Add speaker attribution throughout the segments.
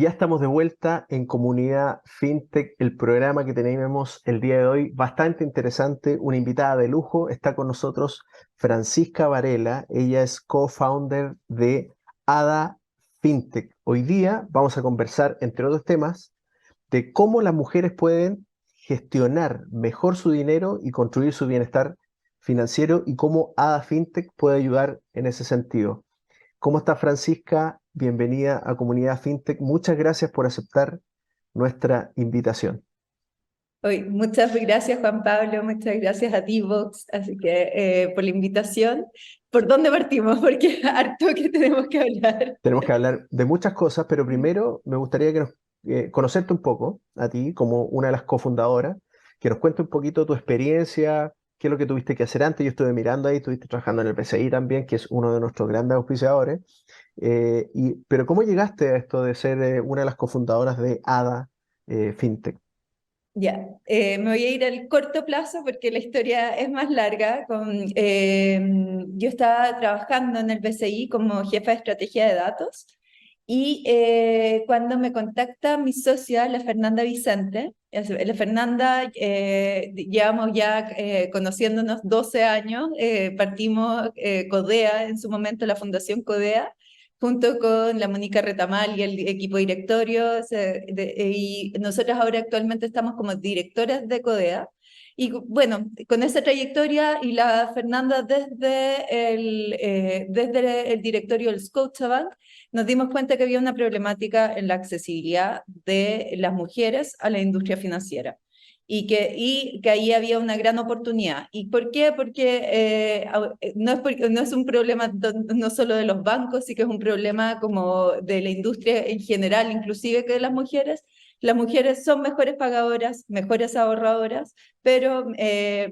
Speaker 1: Y ya estamos de vuelta en Comunidad FinTech, el programa que tenemos el día de hoy, bastante interesante, una invitada de lujo, está con nosotros Francisca Varela, ella es co-founder de ADA FinTech. Hoy día vamos a conversar, entre otros temas, de cómo las mujeres pueden gestionar mejor su dinero y construir su bienestar financiero y cómo ADA FinTech puede ayudar en ese sentido. ¿Cómo está Francisca? Bienvenida a Comunidad FinTech. Muchas gracias por aceptar nuestra invitación.
Speaker 2: Hoy, muchas gracias, Juan Pablo, muchas gracias a ti, Vox, así que por la invitación. ¿Por dónde partimos? Porque harto que tenemos que hablar.
Speaker 1: Tenemos que hablar de muchas cosas, pero primero me gustaría conocerte un poco a ti como una de las cofundadoras, que nos cuente un poquito tu experiencia, qué es lo que tuviste que hacer antes. Yo estuve mirando ahí, estuviste trabajando en el PCI también, que es uno de nuestros grandes auspiciadores. Pero ¿cómo llegaste a esto de ser una de las cofundadoras de ADA FinTech?
Speaker 2: Ya, me voy a ir al corto plazo porque la historia es más larga. Yo estaba trabajando en el BCI como jefa de estrategia de datos y cuando me contacta mi socia, la Fernanda Vicente, la Fernanda, llevamos ya conociéndonos 12 años, partimos CODEA en su momento, la Fundación CODEA, junto con la Mónica Retamal y el equipo directorio, y nosotros ahora actualmente estamos como directoras de CODEA. Y bueno, con esa trayectoria y la Fernanda desde el directorio del Scotiabank, nos dimos cuenta que había una problemática en la accesibilidad de las mujeres a la industria financiera y que ahí había una gran oportunidad. ¿Y por qué? Porque no es un problema no solo de los bancos, sí que es un problema como de la industria en general, inclusive que de las mujeres. Las mujeres son mejores pagadoras, mejores ahorradoras, pero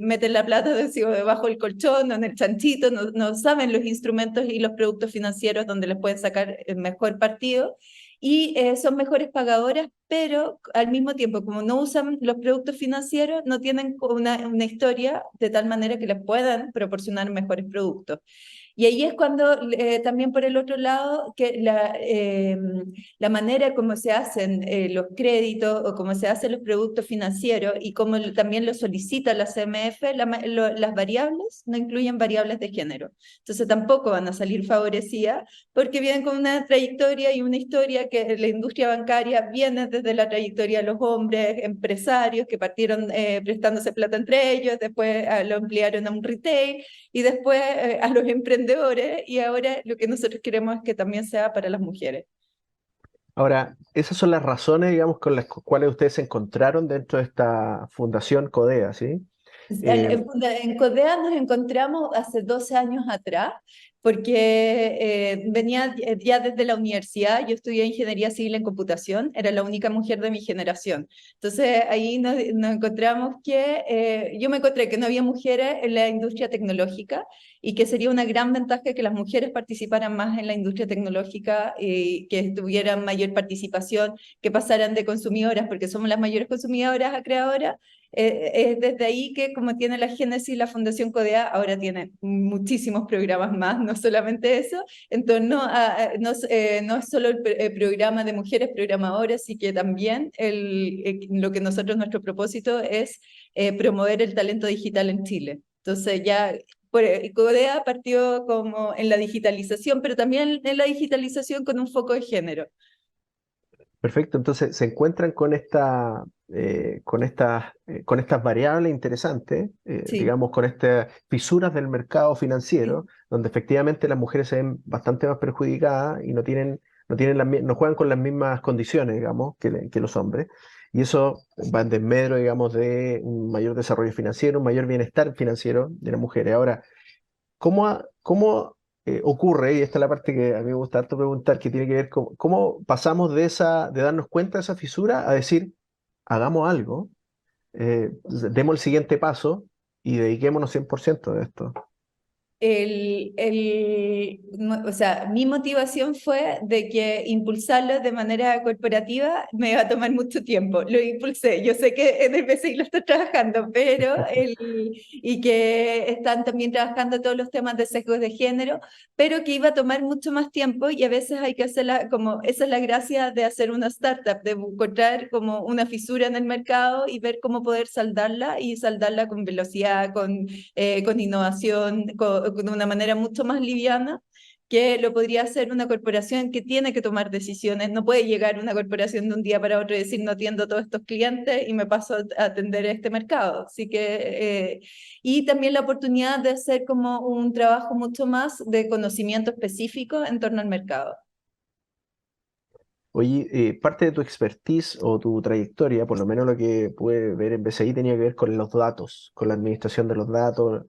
Speaker 2: meten la plata debajo del colchón o en el chanchito, no saben los instrumentos y los productos financieros donde les pueden sacar el mejor partido y son mejores pagadoras, pero al mismo tiempo, como no usan los productos financieros, no tienen una historia de tal manera que les puedan proporcionar mejores productos. Y ahí es cuando también por el otro lado, que la manera como se hacen los créditos o cómo se hacen los productos financieros y cómo también lo solicita la CMF, las variables no incluyen variables de género. Entonces tampoco van a salir favorecidas porque vienen con una trayectoria y una historia que la industria bancaria viene desde la trayectoria de los hombres empresarios que partieron prestándose plata entre ellos, después lo ampliaron a un retail y después a los emprendedores y ahora lo que nosotros queremos es que también sea para las mujeres.
Speaker 1: Ahora, esas son las razones, digamos, con las cuales ustedes se encontraron dentro de esta fundación CODEA, ¿sí? Eh,
Speaker 2: En CODEA nos encontramos hace 12 años atrás, porque venía ya desde la universidad, yo estudié ingeniería civil en computación, era la única mujer de mi generación. Entonces ahí nos encontramos que yo me encontré que no había mujeres en la industria tecnológica y que sería una gran ventaja que las mujeres participaran más en la industria tecnológica y que tuvieran mayor participación, que pasaran de consumidoras, porque somos las mayores consumidoras a creadoras. Es desde ahí que, como tiene la génesis la Fundación CODEA, ahora tiene muchísimos programas más, no solamente eso, en torno no es solo el programa de mujeres programadoras, sino que también lo que nosotros, nuestro propósito es promover el talento digital en Chile. Entonces ya CODEA partió como en la digitalización, pero también en la digitalización con un foco de género.
Speaker 1: Perfecto, entonces se encuentran con estas variables interesantes,
Speaker 2: Sí,
Speaker 1: digamos, con estas fisuras del mercado financiero,
Speaker 2: sí.
Speaker 1: donde efectivamente las mujeres se ven bastante más perjudicadas y no juegan con las mismas condiciones, digamos, que los hombres. Y eso va en desmedro, digamos, de un mayor desarrollo financiero, un mayor bienestar financiero de las mujeres. Ahora, ¿cómo ocurre? Y esta es la parte que a mí me gusta harto preguntar, que tiene que ver con cómo pasamos de darnos cuenta de esa fisura a decir, hagamos algo, demos el siguiente paso y dediquémonos 100% de esto.
Speaker 2: O sea, mi motivación fue de que impulsarlo de manera corporativa me iba a tomar mucho tiempo. Lo impulsé. Yo sé que en el BCI lo está trabajando, y que están también trabajando todos los temas de sesgos de género, pero que iba a tomar mucho más tiempo y a veces hay que hacerla como, esa es la gracia de hacer una startup, de encontrar como una fisura en el mercado y ver cómo poder saldarla y saldarla con velocidad, con innovación, de una manera mucho más liviana que lo podría hacer una corporación que tiene que tomar decisiones. No puede llegar una corporación de un día para otro y decir no atiendo a todos estos clientes y me paso a atender este mercado. Así que, y también la oportunidad de hacer como un trabajo mucho más de conocimiento específico en torno al mercado.
Speaker 1: Oye, parte de tu expertise o tu trayectoria, por lo menos lo que pude ver en BCI, tenía que ver con los datos, con la administración de los datos,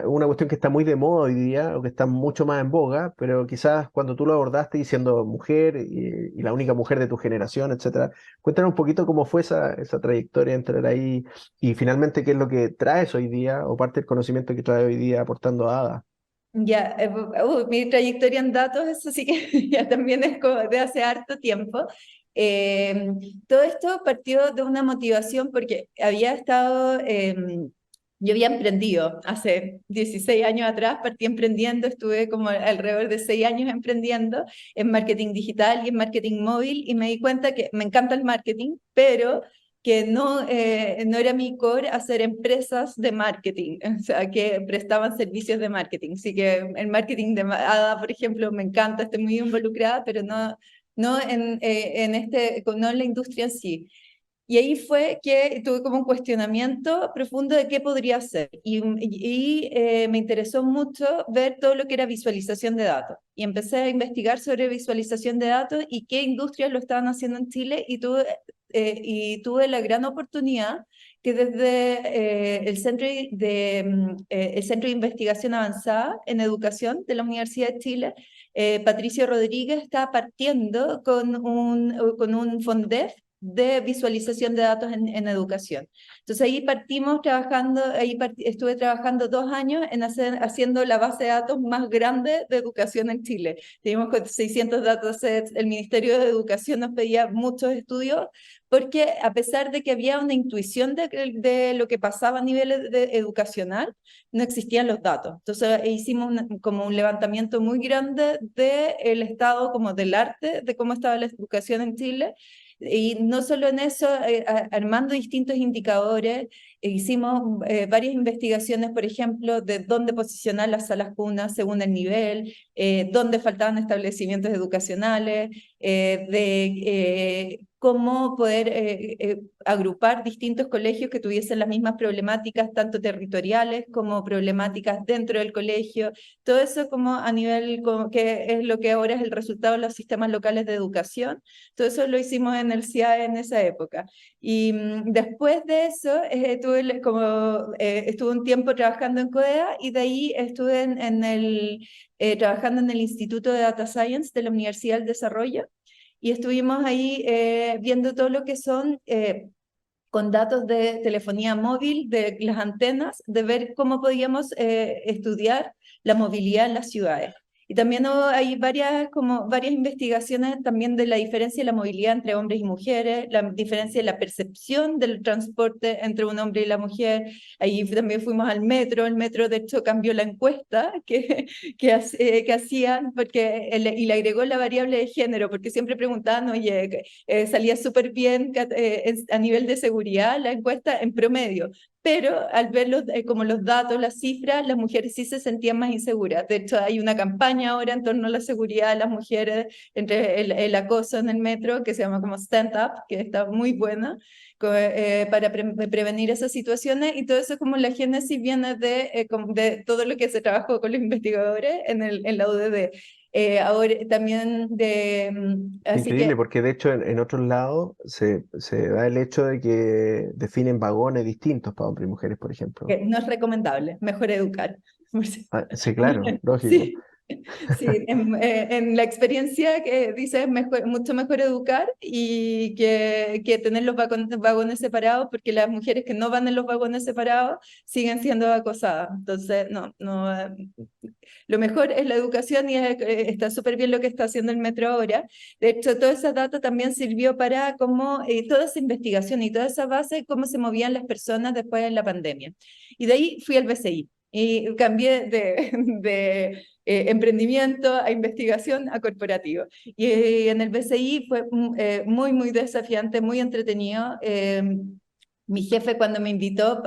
Speaker 1: una cuestión que está muy de moda hoy día o que está mucho más en boga, pero quizás cuando tú lo abordaste y siendo mujer y la única mujer de tu generación, etcétera, cuéntanos un poquito cómo fue esa trayectoria entrar ahí y finalmente qué es lo que traes hoy día o parte del conocimiento que traes hoy día aportando a ADA.
Speaker 2: Ya, mi trayectoria en datos, eso sí que ya también es como de hace harto tiempo. Eh, Todo esto partió de una motivación porque había estado, yo había emprendido hace 16 años atrás, partí emprendiendo, estuve como alrededor de 6 años emprendiendo en marketing digital y en marketing móvil y me di cuenta que me encanta el marketing, pero que no era mi core hacer empresas de marketing, o sea, que prestaban servicios de marketing. Así que el marketing de ADA, por ejemplo, me encanta, estoy muy involucrada, pero no en la industria en sí. Y ahí fue que tuve como un cuestionamiento profundo de qué podría hacer. Me interesó mucho ver todo lo que era visualización de datos. Y empecé a investigar sobre visualización de datos y qué industrias lo estaban haciendo en Chile. Y tuve la gran oportunidad que desde el Centro de Investigación Avanzada en Educación de la Universidad de Chile, Patricio Rodríguez está partiendo con un FONDEF de visualización de datos en educación. Entonces ahí partimos trabajando, estuve trabajando 2 años haciendo la base de datos más grande de educación en Chile. Teníamos con 600 datasets, el Ministerio de Educación nos pedía muchos estudios, porque a pesar de que había una intuición de lo que pasaba a nivel educacional, no existían los datos. Entonces hicimos como un levantamiento muy grande del estado, como del arte, de cómo estaba la educación en Chile, y no solo en eso, armando distintos indicadores, hicimos varias investigaciones, por ejemplo, de dónde posicionar las salas cunas según el nivel, dónde faltaban establecimientos educacionales, de cómo poder agrupar distintos colegios que tuviesen las mismas problemáticas, tanto territoriales como problemáticas dentro del colegio. Todo eso como a nivel, como que es lo que ahora es el resultado de los sistemas locales de educación. Todo eso lo hicimos en el CIAE en esa época. Y después de eso, estuve un tiempo trabajando en CODEA y de ahí estuve trabajando en el Instituto de Data Science de la Universidad del Desarrollo y estuvimos ahí viendo todo lo que son con datos de telefonía móvil, de las antenas, de ver cómo podíamos estudiar la movilidad en las ciudades. Y también hay varias investigaciones también de la diferencia de la movilidad entre hombres y mujeres, la diferencia de la percepción del transporte entre un hombre y la mujer. Ahí también fuimos al metro, el metro de hecho cambió la encuesta que hacían y le agregó la variable de género, porque siempre preguntaban, oye, salía súper bien a nivel de seguridad la encuesta en promedio, pero al ver como los datos, las cifras, las mujeres sí se sentían más inseguras. De hecho, hay una campaña ahora en torno a la seguridad de las mujeres, entre el acoso en el metro, que se llama como Stand Up, que está muy buena, para prevenir esas situaciones, y todo eso como la génesis viene de todo lo que se trabajó con los investigadores en la UDD. Ahora también así que
Speaker 1: Increíble, porque de hecho en otros lados se da el hecho de que definen vagones distintos para hombres y mujeres, por ejemplo.
Speaker 2: no es recomendable, mejor educar.
Speaker 1: Ah, sí, claro, lógico.
Speaker 2: Sí, Sí, en la experiencia que dice es mejor, mucho mejor educar y que tener los vagones separados, porque las mujeres que no van en los vagones separados siguen siendo acosadas. Entonces, lo mejor es la educación y está súper bien lo que está haciendo el metro ahora. De hecho, toda esa data también sirvió para cómo, toda esa investigación y toda esa base, cómo se movían las personas después de la pandemia. Y de ahí fui al BCI y cambié de emprendimiento a investigación a corporativo. Y en el BCI fue muy, muy desafiante, muy entretenido. Mi jefe cuando me invitó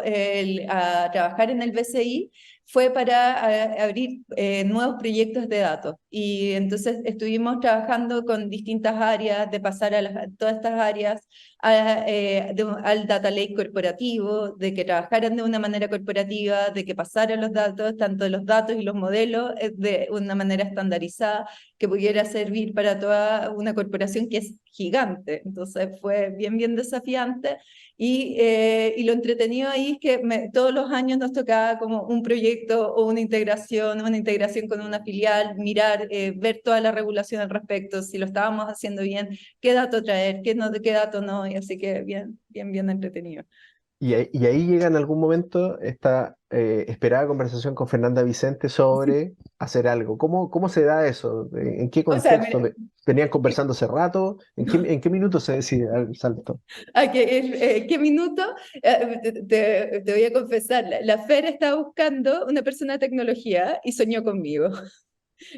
Speaker 2: a trabajar en el BCI fue para abrir nuevos proyectos de datos. Y entonces estuvimos trabajando con distintas áreas, de pasar a todas estas áreas al data lake corporativo, de que trabajaran de una manera corporativa, de que pasaran los datos, tanto los datos y los modelos, de una manera estandarizada, que pudiera servir para toda una corporación que es gigante. Entonces fue bien, bien desafiante. Y lo entretenido ahí es que todos los años nos tocaba como un proyecto o una integración con una filial, mirar, ver toda la regulación al respecto, si lo estábamos haciendo bien, qué dato traer, qué dato no, y así que bien, bien, bien entretenido.
Speaker 1: Y ahí llega en algún momento esta esperada conversación con Fernanda Vicente sobre hacer algo. ¿Cómo se da eso? ¿En qué
Speaker 2: O sea,
Speaker 1: contexto? ¿Venían conversando hace rato? ¿En qué minuto se decide dar el salto?
Speaker 2: ¿Qué minuto? Te voy a confesar, la Fer estaba buscando una persona de tecnología y soñó conmigo.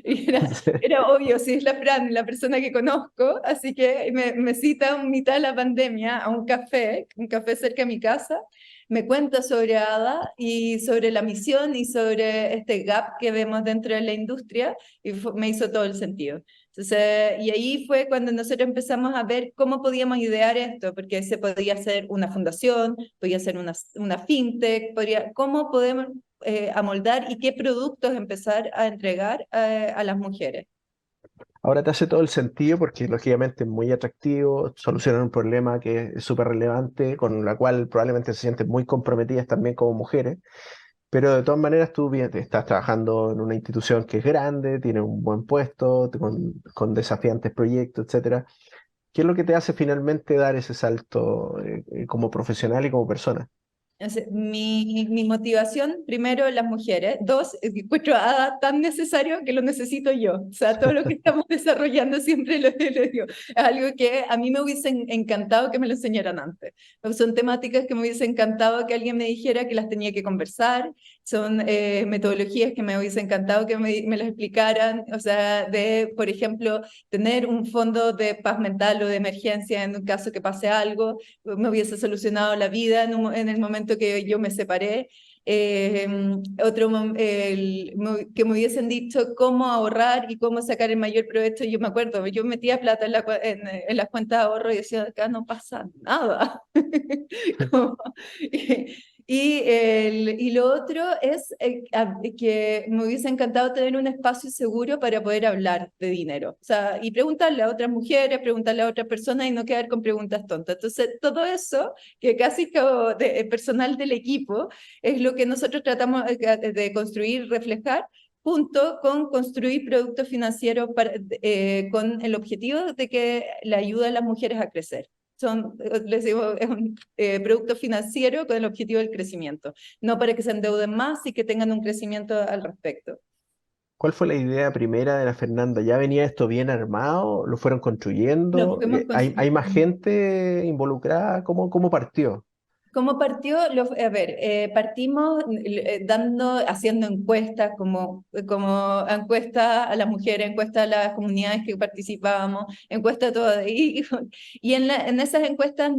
Speaker 2: Y era obvio, si es la Fran, la persona que conozco, así que me cita en mitad de la pandemia a un café cerca de mi casa, me cuenta sobre ADA y sobre la misión y sobre este gap que vemos dentro de la industria y me hizo todo el sentido. Entonces, y ahí fue cuando nosotros empezamos a ver cómo podíamos idear esto, porque se podía hacer una fundación, podía ser una fintech, cómo podemos amoldar y qué productos empezar a entregar a las mujeres.
Speaker 1: Ahora te hace todo el sentido porque lógicamente es muy atractivo, solucionan un problema que es súper relevante, con la cual probablemente se sienten muy comprometidas también como mujeres, pero de todas maneras tú bien, estás trabajando en una institución que es grande, tiene un buen puesto, con desafiantes proyectos, etcétera. ¿Qué es lo que te hace finalmente dar ese salto como profesional y como persona?
Speaker 2: Entonces, mi motivación, primero, las mujeres. Dos, encuentro a Ada tan necesario que lo necesito yo. O sea, todo lo que estamos desarrollando siempre lo digo. Es algo que a mí me hubiese encantado que me lo enseñaran antes. Son temáticas que me hubiese encantado que alguien me dijera que las tenía que conversar. Son metodologías que me hubiese encantado que me las explicaran. O sea, por ejemplo, tener un fondo de paz mental o de emergencia en un caso que pase algo me hubiese solucionado la vida en el momento que yo me separé. Eh, que me hubiesen dicho cómo ahorrar y cómo sacar el mayor provecho. Yo me acuerdo, yo metía plata en las cuentas de ahorro y decía, acá no pasa nada. Como, y lo otro es que me hubiese encantado tener un espacio seguro para poder hablar de dinero. O sea, y preguntarle a otras mujeres, preguntarle a otras personas y no quedar con preguntas tontas. Entonces, todo eso, que casi como personal del equipo, es lo que nosotros tratamos de construir, reflejar, junto con construir productos financieros con el objetivo de que le ayude a las mujeres a crecer. Les digo, es un producto financiero con el objetivo del crecimiento, no para que se endeuden más y que tengan un crecimiento al respecto.
Speaker 1: ¿Cuál fue la idea primera de la Fernanda? ¿Ya venía esto bien armado? ¿Lo fueron
Speaker 2: Lo
Speaker 1: construyendo?
Speaker 2: fuimos
Speaker 1: ¿Hay más
Speaker 2: construyendo.
Speaker 1: gente involucrada? ¿Cómo partió?
Speaker 2: ¿Cómo partió? A ver, partimos haciendo encuestas, como encuestas a las mujeres, encuestas a las comunidades que participábamos, encuestas a todas. Y en esas encuestas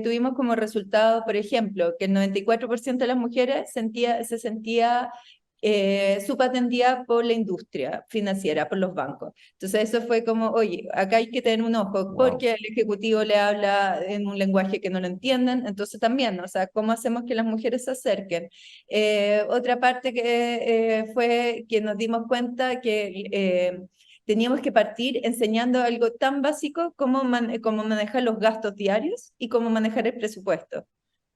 Speaker 2: tuvimos como resultado, por ejemplo, que el 94% de las mujeres se sentía subatendida por la industria financiera, por los bancos. Entonces eso fue como, oye, acá hay que tener un ojo,
Speaker 1: Wow.
Speaker 2: porque el ejecutivo le habla en un lenguaje que no lo entienden, entonces también, o sea, ¿cómo hacemos que las mujeres se acerquen? Otra parte que fue que nos dimos cuenta que teníamos que partir enseñando algo tan básico como manejar los gastos diarios y cómo manejar el presupuesto.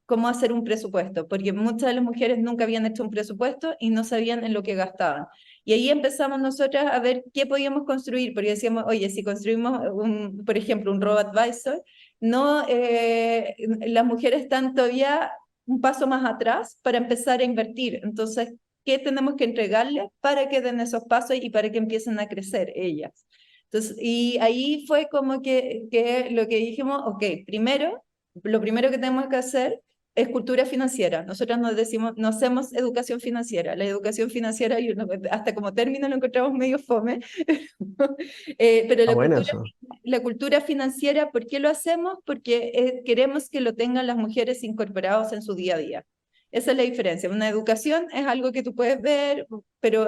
Speaker 2: cómo hacer un presupuesto, porque muchas de las mujeres nunca habían hecho un presupuesto y no sabían en lo que gastaban. Y ahí empezamos nosotras a ver qué podíamos construir, porque decíamos, oye, si construimos, por ejemplo, un robo-advisor, no, las mujeres están todavía un paso más atrás para empezar a invertir. Entonces, ¿qué tenemos que entregarles para que den esos pasos y para que empiecen a crecer ellas? Entonces, y ahí fue como que lo que dijimos, ok, lo primero que tenemos que hacer es cultura financiera. Nosotros nos decimos, no hacemos educación financiera. La educación financiera, hasta como término lo encontramos medio fome, pero
Speaker 1: Ah, bueno, eso.
Speaker 2: la cultura financiera, ¿por qué lo hacemos? Porque queremos que lo tengan las mujeres incorporados en su día a día. Esa es la diferencia. Una educación es algo que tú puedes ver, pero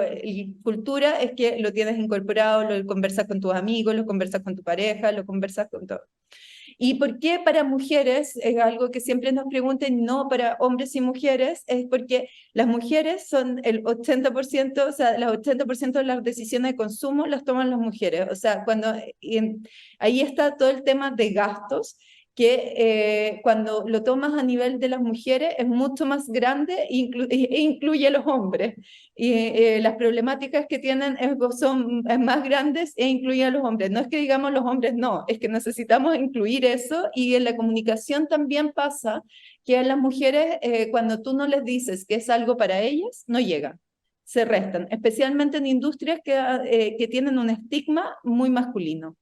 Speaker 2: cultura es que lo tienes incorporado, lo conversas con tus amigos, lo conversas con tu pareja, lo conversas con todo. ¿Y por qué para mujeres? Es algo que siempre nos preguntan, no para hombres y mujeres, es porque las mujeres son el 80%, o sea, el 80% de las decisiones de consumo las toman las mujeres. O sea, ahí está todo el tema de gastos, que cuando lo tomas a nivel de las mujeres es mucho más grande e incluye a los hombres. Y las problemáticas que tienen son más grandes e incluyen a los hombres. No es que digamos los hombres no, es que necesitamos incluir eso y en la comunicación también pasa que a las mujeres cuando tú no les dices que es algo para ellas, no llegan, se restan, especialmente en industrias que tienen un estigma muy masculino,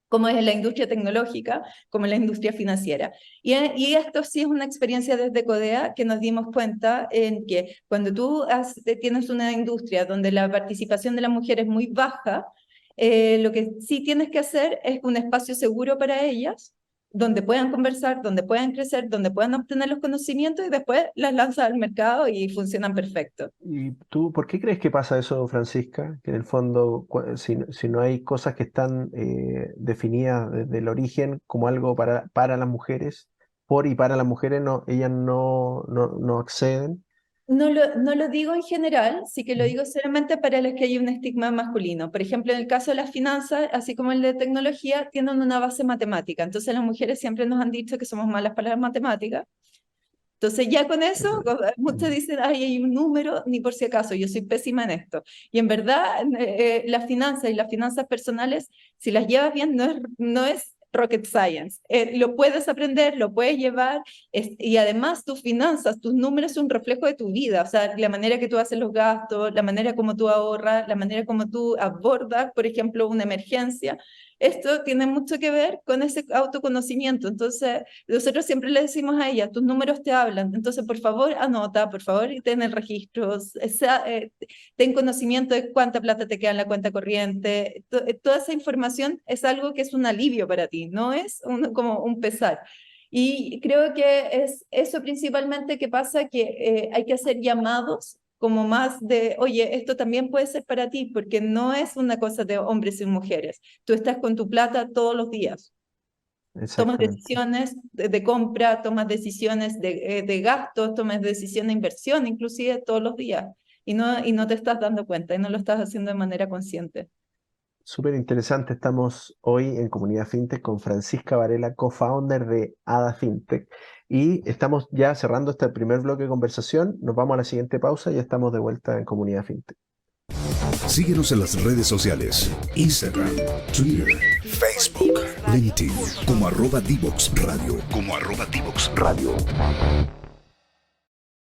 Speaker 2: como es en la industria tecnológica, como en la industria financiera. Y esto sí es una experiencia desde Codea que nos dimos cuenta en que cuando tú tienes una industria donde la participación de la mujer es muy baja, lo que sí tienes que hacer es un espacio seguro para ellas, donde puedan conversar, donde puedan crecer, donde puedan obtener los conocimientos y después las lanzas al mercado y funcionan perfecto.
Speaker 1: ¿Y tú por qué crees que pasa eso, Francisca? Que en el fondo, si no hay cosas que están definidas desde el origen como algo para las mujeres, por y para las mujeres, no, ellas no acceden.
Speaker 2: No lo digo en general, sí que lo digo solamente para las que hay un estigma masculino. Por ejemplo, en el caso de las finanzas, así como el de tecnología, tienen una base matemática. Entonces las mujeres siempre nos han dicho que somos malas para las matemáticas. Entonces ya con eso, muchos dicen, ay, hay un número, ni por si acaso, yo soy pésima en esto. Y en verdad, las finanzas y las finanzas personales, si las llevas bien, no es rocket science. Lo puedes aprender, lo puedes llevar, y además tus finanzas, tus números son un reflejo de tu vida, o sea, la manera que tú haces los gastos, la manera como tú ahorras, la manera como tú abordas, por ejemplo, una emergencia. Esto tiene mucho que ver con ese autoconocimiento. Entonces, nosotros siempre le decimos a ella, tus números te hablan, entonces por favor anota, por favor y ten el registro, ten conocimiento de cuánta plata te queda en la cuenta corriente. Toda esa información es algo que es un alivio para ti, no es como un pesar. Y creo que es eso principalmente que pasa, que hay que hacer llamados como más de, oye, esto también puede ser para ti, porque no es una cosa de hombres y mujeres. Tú estás con tu plata todos los días. Tomas
Speaker 1: Exactamente.
Speaker 2: decisiones de compra, tomas decisiones de gastos, tomas decisiones de inversión, inclusive todos los días. Y no te estás dando cuenta y no lo estás haciendo de manera consciente.
Speaker 1: Súper interesante. Estamos hoy en Comunidad FinTech con Francisca Varela, co-founder de Ada FinTech. Y estamos ya cerrando este primer bloque de conversación. Nos vamos a la siguiente pausa y ya estamos de vuelta en Comunidad FinTech.
Speaker 3: Síguenos en las redes sociales: Instagram, Twitter, Facebook, LinkedIn, como @Divox Radio.